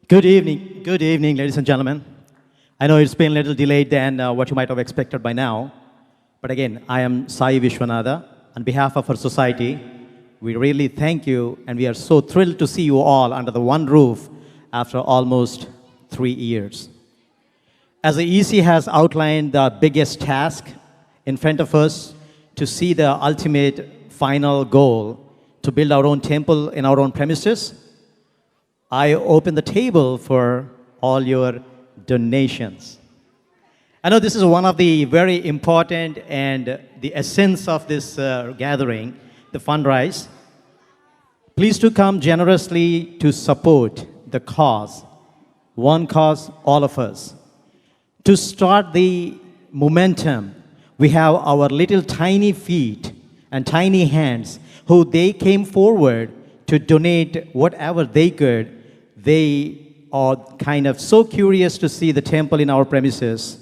Good evening, ladies and gentlemen. I know it's been a little delayed than what you might have expected by now. But again, I am Sai Vishwanatha. On behalf of our society, we really thank you, and we are so thrilled to see you all under the one roof after almost 3 years. As the EC has outlined the biggest task in front of us to see the ultimate final goal to build our own temple in our own premises, I open the table for all your donations. I know this is one of the very important and the essence of this gathering, the fundraise. Please do come generously to support the cause, one cause, all of us. To start the momentum, we have our little tiny feet and tiny hands who they came forward to donate whatever they could. They are kind of so curious to see the temple in our premises.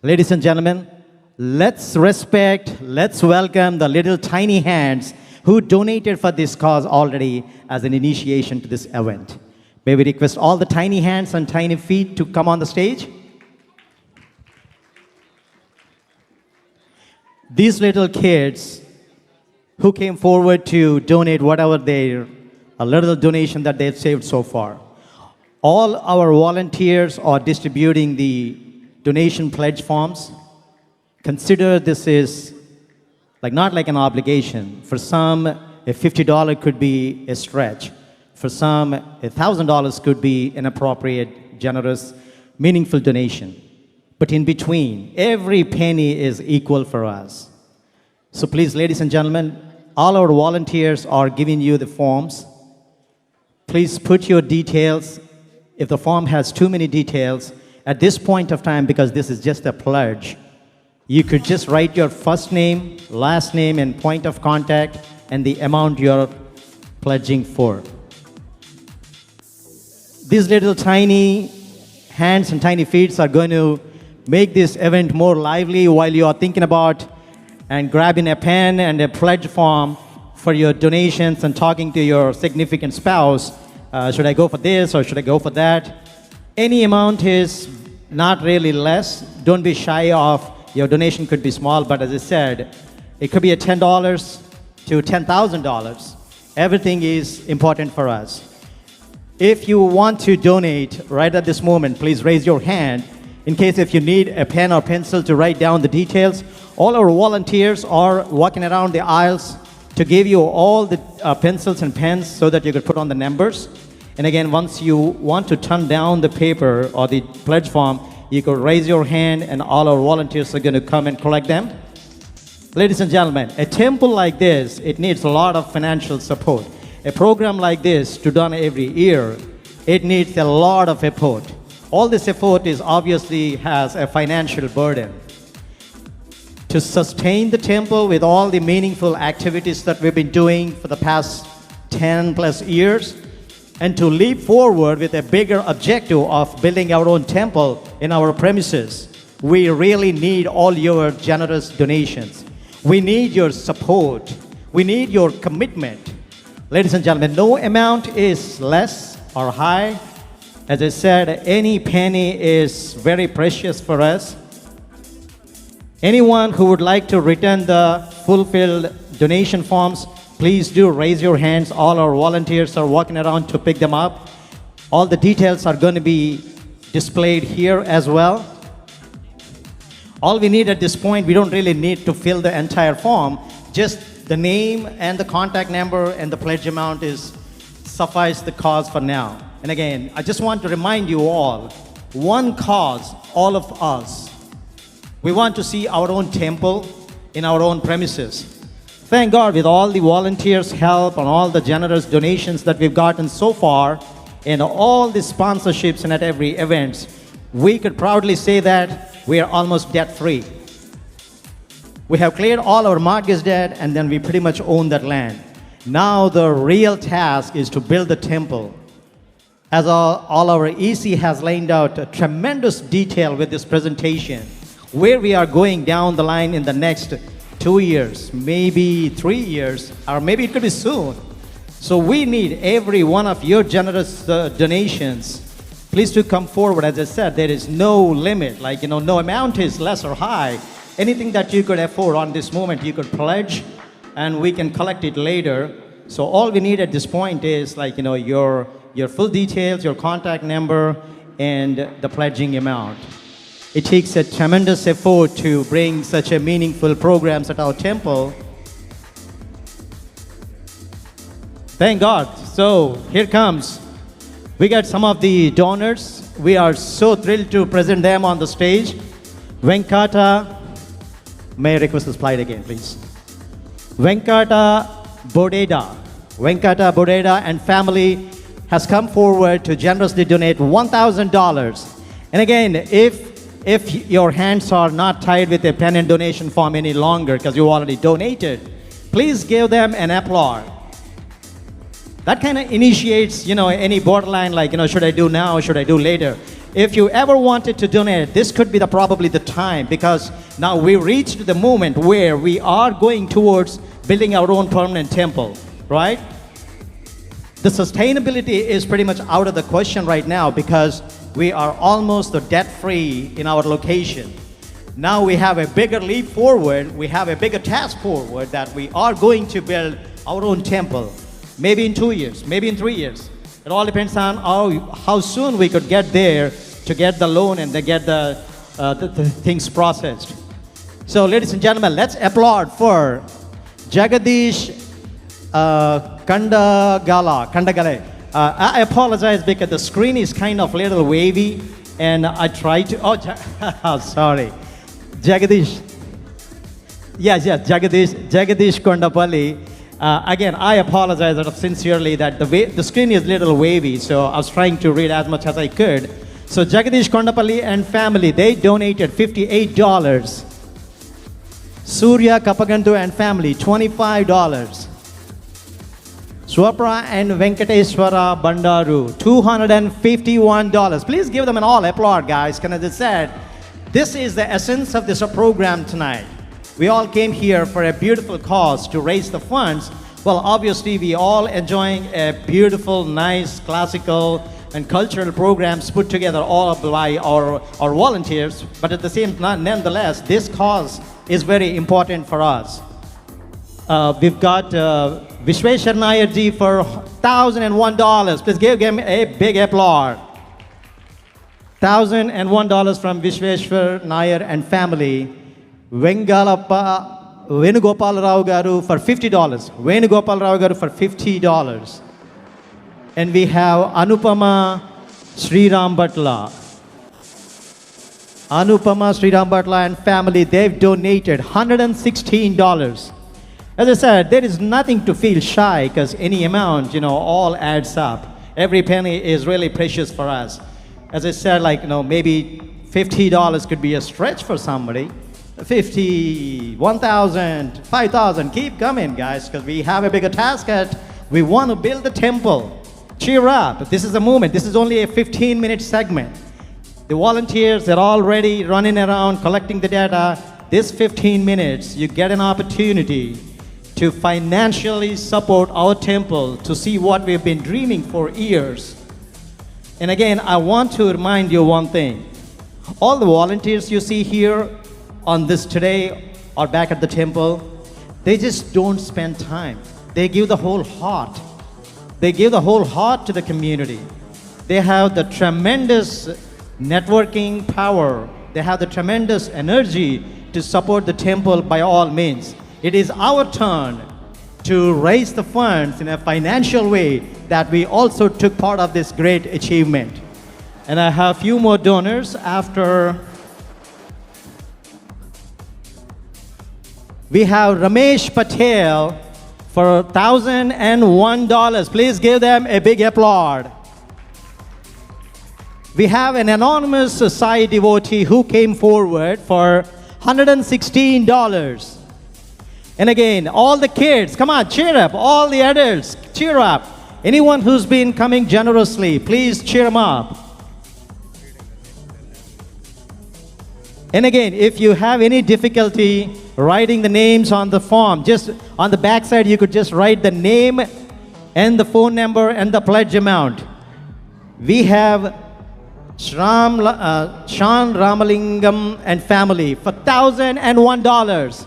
Ladies and gentlemen, let's respect, let's welcome the little tiny hands who donated for this cause already as an initiation to this event. May we request all the tiny hands and tiny feet to come on the stage? These little kids who came forward to donate whatever their a little donation that they've saved so far. All our volunteers are distributing the donation pledge forms. Consider this is not like an obligation. For some, a $50 could be a stretch. For some, $1,000 could be an appropriate, generous, meaningful donation. But in between, every penny is equal for us. So please, ladies and gentlemen, all our volunteers are giving you the forms. Please put your details. If the form has too many details, at this point of time, because this is just a pledge, you could just write your first name, last name, and point of contact, and the amount you're pledging for. These little tiny hands and tiny feet are going to make this event more lively while you are thinking about and grabbing a pen and a pledge form for your donations and talking to your significant spouse. Should I go for this or should I go for that? Any amount is not really less. Don't be shy of your donation could be small, but as I said, it could be a $10 to $10,000. Everything is important for us. If you want to donate right at this moment, please raise your hand. In case if you need a pen or pencil to write down the details, all our volunteers are walking around the aisles to give you all the pencils and pens so that you could put on the numbers. And again, once you want to turn down the paper or the pledge form, you could raise your hand and all our volunteers are going to come and collect them. Ladies and gentlemen, a temple like this, it needs a lot of financial support. A program like this to done every year, it needs a lot of effort. All this effort is obviously has a financial burden. To sustain the temple with all the meaningful activities that we've been doing for the past 10 plus years, and to leap forward with a bigger objective of building our own temple in our premises, we really need all your generous donations. We need your support. We need your commitment. Ladies and gentlemen, no amount is less or high. As I said, any penny is very precious for us. Anyone who would like to return the fulfilled donation forms, please do raise your hands. All our volunteers are walking around to pick them up. All the details are going to be displayed here as well. All we need at this point, we don't really need to fill the entire form. Just the name and the contact number and the pledge amount is suffice the cause for now. And again, I just want to remind you all, one cause, all of us. We want to see our own temple in our own premises. Thank God with all the volunteers' help and all the generous donations that we've gotten so far and all the sponsorships and at every event, we could proudly say that we are almost debt-free. We have cleared all our mortgage debt and then we pretty much own that land. Now the real task is to build the temple. As all our EC has laid out a tremendous detail with this presentation, where we are going down the line in the next 2 years, maybe 3 years, or maybe it could be soon. So we need every one of your generous donations Please do come forward. As I said, there is no limit. Like, no amount is less or high. Anything that you could afford on this moment, you could pledge, and we can collect it later. So all we need at this point is like, your full details, your contact number, and the pledging amount. It takes a tremendous effort to bring such a meaningful programs at our temple. Thank God. So here comes. We got some of the donors. We are so thrilled to present them on the stage. Venkata, may I request the slide again, please? Venkata Bodeda and family has come forward to generously donate $1,000. And again, if your hands are not tied with a pen and donation form any longer because you already donated, please give them an applause. That kind of initiates, any borderline like, should I do now or should I do later? If you ever wanted to donate, this could be probably the time, because now we reached the moment where we are going towards building our own permanent temple, right? The sustainability is pretty much out of the question right now because we are almost debt-free in our location. Now we have a bigger leap forward, we have a bigger task forward that we are going to build our own temple. Maybe in 2 years, maybe in 3 years. It all depends on how soon we could get there to get the loan and to get the things processed. So ladies and gentlemen, let's applaud for Jagadish Kandagale. I apologize because the screen is kind of a little wavy and I try to, sorry. Jagadish. Yes, Jagadish Kondapalli. Again, I apologize sincerely that the screen is a little wavy, so I was trying to read as much as I could. So Jagadish Kondapalli and family, they donated $58. Surya Kapagandu and family, $25. Swapra and Venkateswara Bandaru, $251. Please give them an all applaud, guys. As I said, this is the essence of this program tonight. We all came here for a beautiful cause to raise the funds. Well, obviously, we all enjoying a beautiful, nice, classical and cultural programs put together all by our volunteers. But at the same time, nonetheless, this cause is very important for us. We've got Vishweshwar Nair ji for $1,001. Please give him a big applause. $1,001 from Vishweshwar Nair and family. Venugopal Rao Garu for $50. Venugopal Rao Garu for $50. And we have Anupama Sriram Bhatla. Anupama Sriram Bhatla and family, they've donated $116. As I said, there is nothing to feel shy because any amount, all adds up. Every penny is really precious for us. As I said, maybe $50 could be a stretch for somebody. 50, 1,000, 5,000, keep coming, guys, because we have a bigger task we want to build the temple. Cheer up. This is the moment. This is only a 15-minute segment. The volunteers are already running around collecting the data. This 15 minutes, you get an opportunity to financially support our temple to see what we've been dreaming for years. And again, I want to remind you one thing. All the volunteers you see here on this today or back at the temple, they just don't spend time. They give the whole heart. They give the whole heart to the community. They have the tremendous networking power. They have the tremendous energy to support the temple by all means. It is our turn to raise the funds in a financial way that we also took part of this great achievement. And I have a few more donors after. We have Ramesh Patel for $1,001. Please give them a big applause. We have an anonymous Sai devotee who came forward for $116. And again, all the kids, come on, cheer up. All the adults, cheer up. Anyone who's been coming generously, please cheer them up. And again, if you have any difficulty writing the names on the form, just on the back side, you could just write the name and the phone number and the pledge amount. We have Sean Ramalingam and family for $1,001.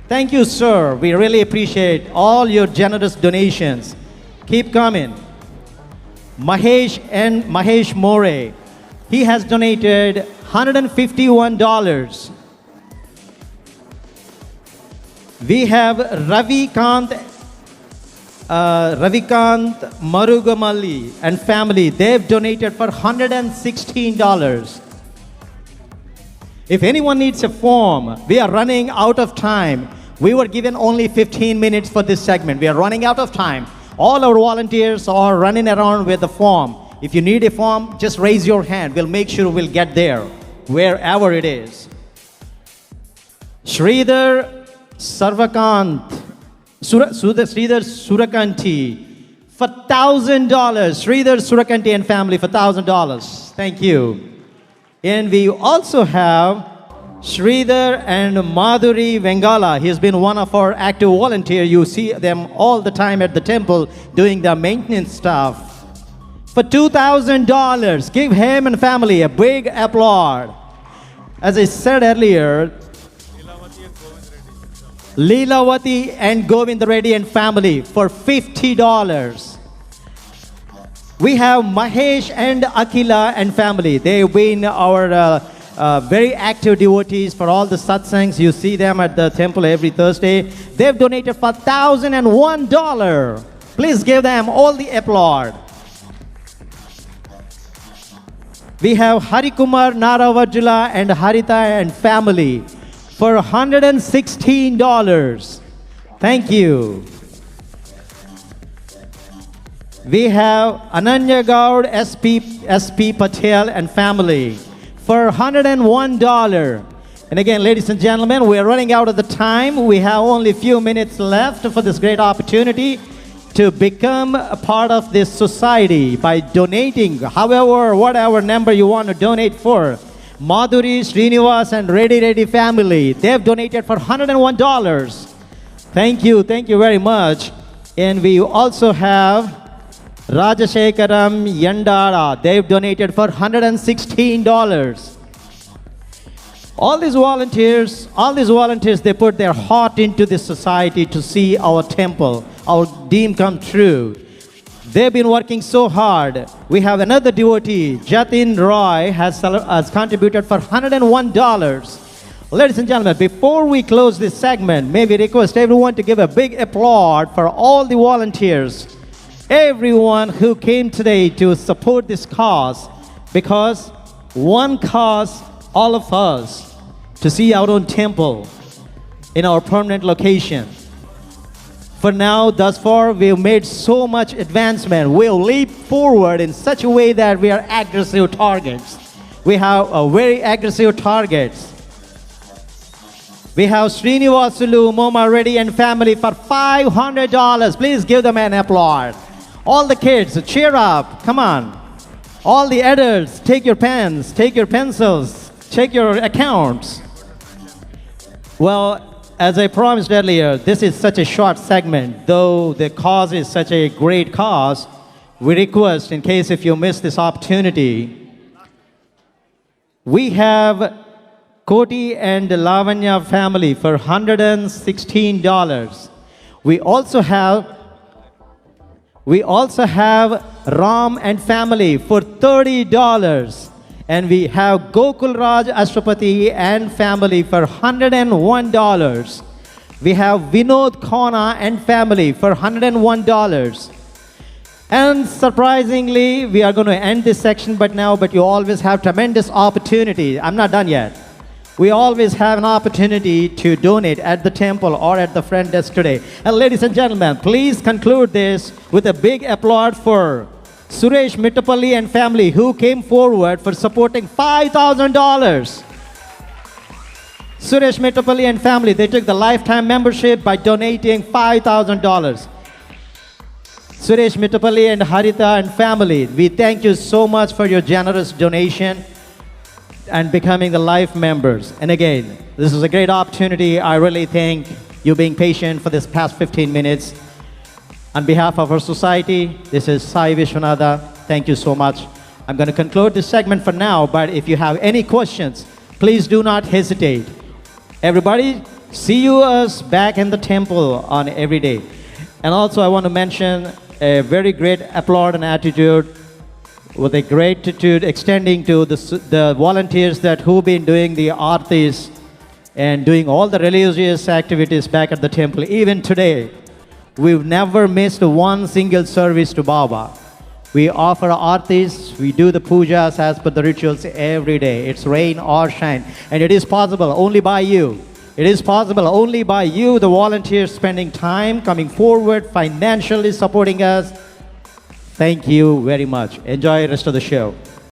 Thank you, sir. We really appreciate all your generous donations. Keep coming. Mahesh More. He has donated $151. We have Ravikant Marugamali and family. They've donated for $116. If anyone needs a form, we are running out of time. We were given only 15 minutes for this segment. We are running out of time. All our volunteers are running around with the form. If you need a form, just raise your hand. We'll make sure we'll get there, wherever it is. Sridhar Surakanti for $1,000. Sridhar Surakanti and family for $1,000. Thank you. And we also have Sridhar and Madhuri Vengala. He has been one of our active volunteers. You see them all the time at the temple doing the maintenance stuff. For $2,000, give him and family a big applause. As I said earlier, Leelavati and Govind Reddy and family for $50. We have Mahesh and Akila and family. They've been our very active devotees for all the satsangs. You see them at the temple every Thursday. They've donated for $1,001. Please give them all the applause. We have Harikumar Naravajula and Harita and family for $116. Thank you. We have Ananya Gaud SP Patel and family for $101. And again, ladies and gentlemen, we are running out of the time. We have only a few minutes left for this great opportunity to become a part of this society by donating however, whatever number you want to donate for. Madhuri, Srinivas and Reddy family, they've donated for $101. Thank you very much. And we also have Rajashekaram Yandara, they've donated for $116. All these volunteers, they put their heart into this society to see our temple, our dream come true. They've been working so hard. We have another devotee, Jatin Roy, has contributed for $101. Ladies and gentlemen, before we close this segment, may we request everyone to give a big applause for all the volunteers, everyone who came today to support this cause, because one cause, all of us, to see our own temple in our permanent location. For now, thus far, we've made so much advancement. We'll leap forward in such a way that we are aggressive targets. We have very aggressive targets. We have Srinivasulu, Moma Reddy and family for $500. Please give them an applause. All the kids, cheer up. Come on. All the adults, take your pens, take your pencils, check your accounts. Well, as I promised earlier, this is such a short segment. Though the cause is such a great cause, we request, in case if you miss this opportunity, we have Koti and Lavanya family for $116. We also have Ram and family for $30. And we have Gokul Raj Ashtrapati and family for $101. We have Vinod Khona and family for $101. And surprisingly, we are going to end this section but you always have tremendous opportunity. I'm not done yet. We always have an opportunity to donate at the temple or at the front desk today. And ladies and gentlemen, please conclude this with a big applause for Suresh Mittapalli and family, who came forward for supporting $5,000. Suresh Mittapalli and family, they took the lifetime membership by donating $5,000. Suresh Mittapalli and Harita and family, we thank you so much for your generous donation and becoming the life members. And again, this is a great opportunity. I really thank you being patient for this past 15 minutes. On behalf of our society, this is Sai Vishwanatha. Thank you so much. I'm going to conclude this segment for now, but if you have any questions, please do not hesitate. Everybody, see you us back in the temple on every day. And also, I want to mention a very great applaud and attitude with a gratitude extending to the volunteers that who've been doing the artis and doing all the religious activities back at the temple. Even today, we've never missed one single service to Baba. We offer artis, we do the pujas as per the rituals every day. It's rain or shine. And it is possible only by you. It is possible only by you, the volunteers, spending time, coming forward, financially supporting us. Thank you very much. Enjoy the rest of the show.